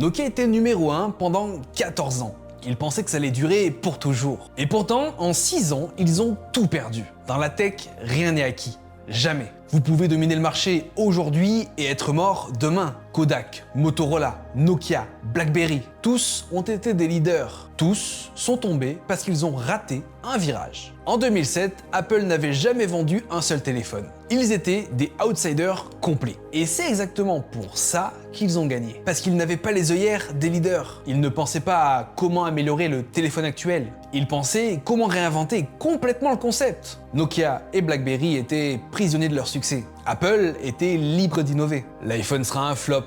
Nokia était numéro 1 pendant 14 ans. Ils pensaient que ça allait durer pour toujours. Et pourtant, en 6 ans, ils ont tout perdu. Dans la tech, rien n'est acquis. Jamais. Vous pouvez dominer le marché aujourd'hui et être mort demain. Kodak, Motorola, Nokia, BlackBerry, tous ont été des leaders. Tous sont tombés parce qu'ils ont raté un virage. En 2007, Apple n'avait jamais vendu un seul téléphone. Ils étaient des outsiders complets. Et c'est exactement pour ça qu'ils ont gagné. Parce qu'ils n'avaient pas les œillères des leaders. Ils ne pensaient pas à comment améliorer le téléphone actuel. Ils pensaient comment réinventer complètement le concept. Nokia et BlackBerry étaient prisonniers de leur succès. Apple était libre d'innover. L'iPhone sera un flop.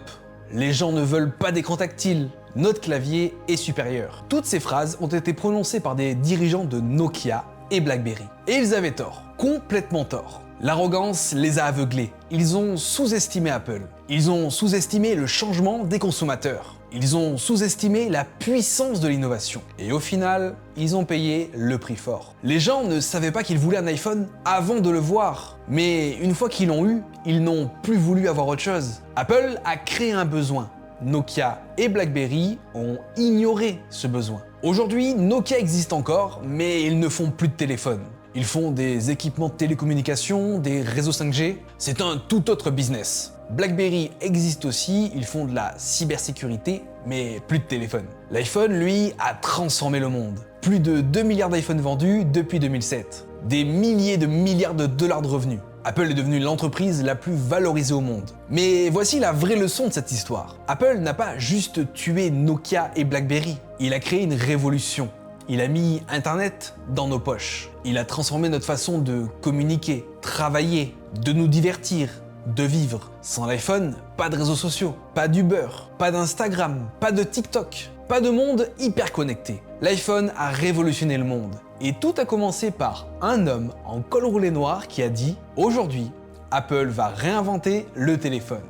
Les gens ne veulent pas d'écran tactile. Notre clavier est supérieur. Toutes ces phrases ont été prononcées par des dirigeants de Nokia et BlackBerry. Et ils avaient tort. Complètement tort. L'arrogance les a aveuglés. Ils ont sous-estimé Apple. Ils ont sous-estimé le changement des consommateurs. Ils ont sous-estimé la puissance de l'innovation. Et au final, ils ont payé le prix fort. Les gens ne savaient pas qu'ils voulaient un iPhone avant de le voir. Mais une fois qu'ils l'ont eu, ils n'ont plus voulu avoir autre chose. Apple a créé un besoin. Nokia et BlackBerry ont ignoré ce besoin. Aujourd'hui, Nokia existe encore, mais ils ne font plus de téléphone. Ils font des équipements de télécommunication, des réseaux 5G. C'est un tout autre business. BlackBerry existe aussi, ils font de la cybersécurité, mais plus de téléphone. L'iPhone, lui, a transformé le monde. Plus de 2 milliards d'iPhone vendus depuis 2007. Des milliers de milliards de dollars de revenus. Apple est devenue l'entreprise la plus valorisée au monde. Mais voici la vraie leçon de cette histoire. Apple n'a pas juste tué Nokia et BlackBerry. Il a créé une révolution. Il a mis Internet dans nos poches. Il a transformé notre façon de communiquer, travailler, de nous divertir, de vivre. Sans l'iPhone, pas de réseaux sociaux, pas d'Uber, pas d'Instagram, pas de TikTok, pas de monde hyper connecté. L'iPhone a révolutionné le monde. Et tout a commencé par un homme en col roulé noir qui a dit « Aujourd'hui, Apple va réinventer le téléphone ».